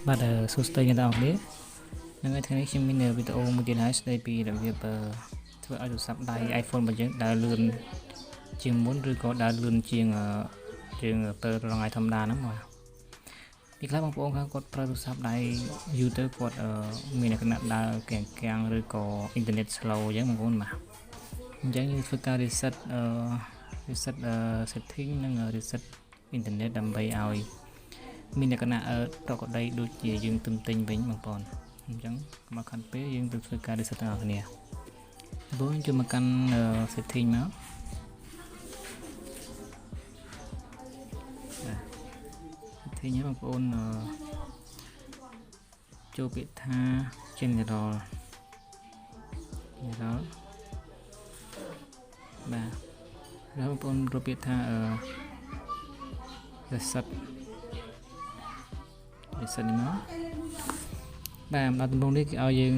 បាទសួស្តីអ្នកនរគ្នានៅថ្ងៃនេះខ្ញុំមានវីដេអូមួយទៀតហើយស្ដីពីរបៀបធ្វើឲ្យទូរស័ព្ទដៃ iPhone របស់យើងដើរលឿនជាងមុនឬក៏ដើរលឿនជាងពេលរងថ្ងៃធម្មតាហ្នឹងបាទពីខ្លះបងប្អូនគាត់ប្រើទូរស័ព្ទដៃយូរទៅគាត់មានលក្ខណៈដើរកាំងឬក៏អ៊ីនធឺណិត slow អញ្ចឹងបងប្អូនបាទអញ្ចឹងយើងធ្វើការ reset setting និង reset អ៊ីនធឺណិតដើម្បីឲ្យមានលក្ខណៈប្រកបដីដូចជាយើងទិញវិញបងប្អូនអញ្ចឹងមកខាងពេលយើងទៅធ្វើការ reset ទាំងអស់គ្នាបងចូលមកកាន់ setting មកsetting នេះបងប្អូនចូលពាក្យថា general បាទហើយបងប្អូនរកពាក្យថាreset នេះមកបាទដល់ដំបូងនេះគេឲ្យយើង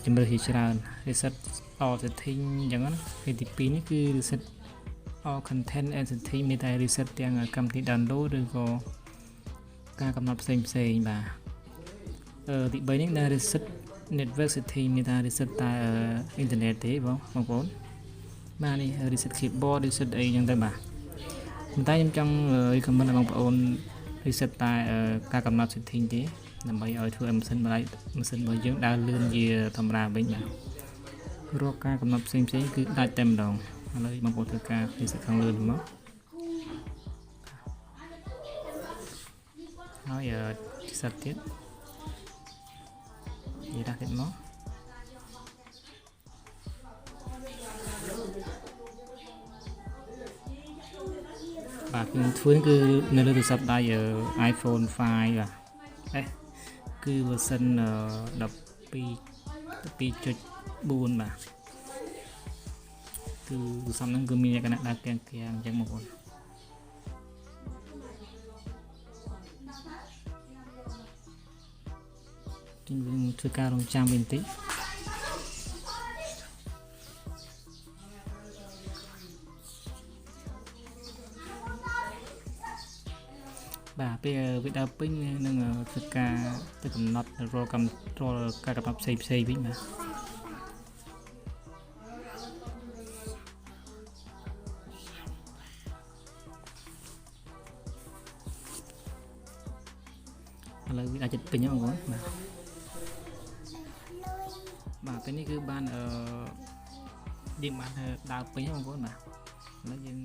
ជំរើសជាច្រើន reset all setting អញ្ចឹងណាពេលទី2នេះគឺ reset all content and setting មានតែ reset ទាំងកម្មវិធី download ឬក៏ការកំណត់ផ្សេងបាទទី3នេះដែល reset network setting មានតែ reset តែ internet ទេបងប្អូនបាទនេះ reset keyboard reset អីអញ្ចឹងទៅបាទប៉ុន្តែខ្ញុំចង់ recommend ឲ្យបងប្អូន reset តែការកំណត់ setting ទេដើម្បីឲ្យធ្វើឲ្យម៉ាស៊ីនរបស់យើងដើរលឿនជាធម្មតាវិញបាទរកការកំណត់ផ្សេងគឺដាច់តែម្ដងឥឡូវបងប្អូនធ្វើការ reset ខាងលើនេះមកហើយ reset ទៀតនិយាយដាក់ទៀតមកបាទខ្ញុំធ្វើគឺនៅលើទូរស័ព្ទដៃ iPhone 5 បាទគឺ version 12.4 បាទគឺទូរស័ព្ទហ្នឹងគឺមានលក្ខណៈដើរកាំងអញ្ចឹងបងប្អូនយើងធ្វើការរងចាំវិញបន្តិចបាទពេលវាដើរពេញនឹងធ្វើការទៅកំណត់រកការកំណត់ផ្សេងវិញបាទឥឡូវវាអាចចិត្តពេញហ្នឹងបងប្អូនបាទពេលនេះគឺបានយើងបានដើរពេញហ្នឹងបងប្អូនបាទឥឡូវយើង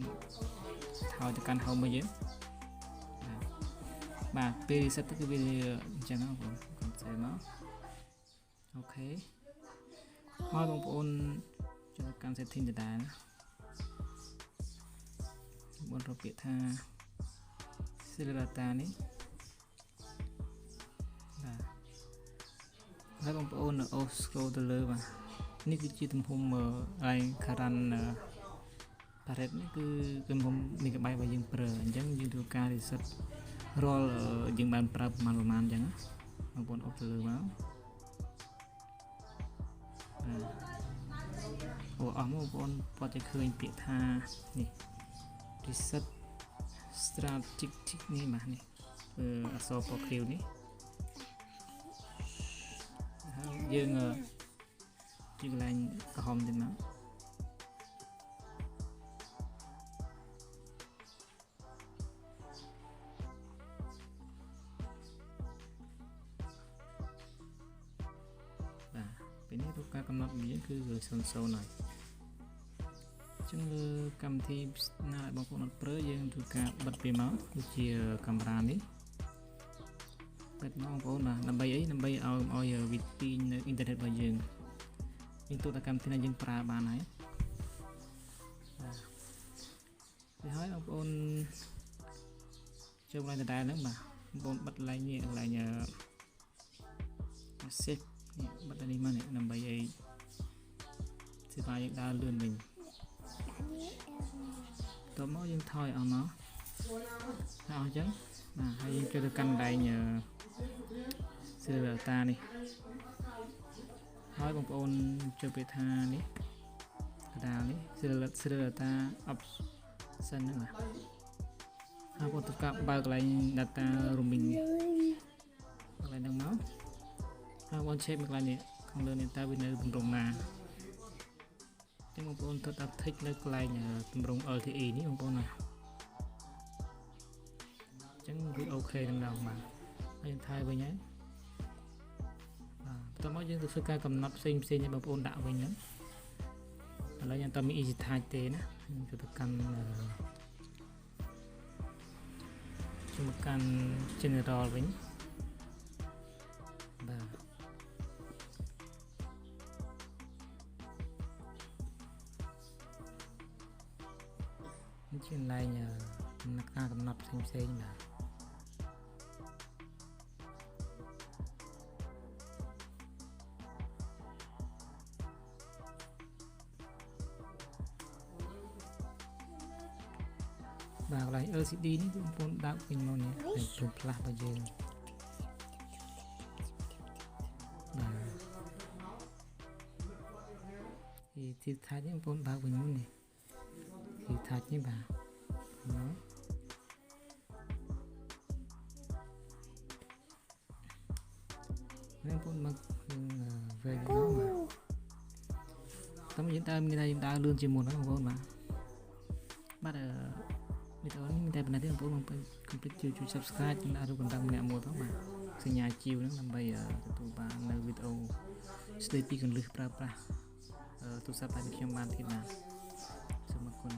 ថយទៅកាន់ home របស់យើងបាទពេល reset ទៅគឺវាអញ្ចឹងបងប្អូនconsole មកអូខេហើយបងប្អូនចូលកាន់ setting ដដែលណាបងប្អូនរកពាក្យថា select data នេះបាទហើយបងប្អូនscroll ទៅលើបាទនេះគឺជាទំហំcurrent parent នេះគឺទំហំ megabyte របស់យើងប្រើអញ្ចឹងយើងធ្វើការ reset រាល់យើងបានប្រើប្រមាណអញ្ចឹងបងប្អូនអុកទៅលើមកអស់មកបងប្អូនគាត់จะឃើញពាក្យថានេះ reset strategic នេះបាទនេះអក្សរពណ៌ខៀវនេះហើយយើងកន្លែងក្រហមទៀតមកពេលនេះរូបការកំណត់វាគឺ00ហើយអញ្ចឹងលើកម្មវិធីណាដែលបងប្អូនអត់ប្រើយើងធ្វើការបិទវាមកដូចជាកាមេរ៉ានេះបិទមកបងប្អូនបាទដើម្បីអីដើម្បីឲ្យវាទាញនៅអ៊ីនធឺណិតរបស់យើងទូទៅកម្មវិធីណាយើងប្រើបានហើយបាទហើយបងប្អូនចូលឡើងដដែលហ្នឹងបាទបងប្អូនបិទឡើងនេះកន្លែងsaveបិទនេះមកនេះដើម្បីឲ្យសេវាយើងដើរលឿនវិញតមកយើងថយអស់មកអញ្ចឹងបាទហើយយើងចូលទៅកាន់កន្លែងselect data នេះហើយបងប្អូនចូលពាក្យថានេះកដាលនេះ select data option ហ្នឹងបាទហើយបងប្អូនទៅបើកកន្លែង data roaming នេះ កន្លែ បង check មកឡើងនេះខាងលើនេះតើវានៅទម្រង់ណាចឹងបងប្អូនទៅដាក់ tick នៅកន្លែងទម្រង់ LTE នេះបងប្អូនណាចឹងវាអូខេនឹងដល់បាទហើយថែវិញហើយបាទបន្តមកយើងទៅធ្វើការកំណត់ផ្សេងនេះបងប្អូនដាក់វិញហ្នឹងឥឡូវយើងតើមាន easy touch ទេណាខ្ញុំទៅកាន់ជំកាន់ general វិញបាទនេះជាកន្លែងការកំណត់ផ្សេងបាទបាទកន្លែង LCD នេះបងប្អូនដើរវិញមកនេះតែព្រមផ្លាស់របស់យើងបាទទីថាច់នេះបងប្អូនបើកវិញមកនេះទីថាច់នេះបាទបងប្អូនមកវិញមកតាមយើងដើរមានតែយើងដើរលឿនជាងមុនហ្នឹងបងប្អូនបាទវីដេអូនេះមានតែប៉ុណ្ណេះទេបងប្អូនកុំភ្លេចជួយ subscribe និងដាក់រូបកណ្ដឹងម្នាក់មួយផងបាទសញ្ញាជីវហ្នឹងដើម្បីទទួលបាននៅវីដេអូស្ដីពីគន្លឹះប្រើប្រាស់ទូរស័ព្ទរបស់ខ្ញុំបានទៀតបាទសូមអរគុណ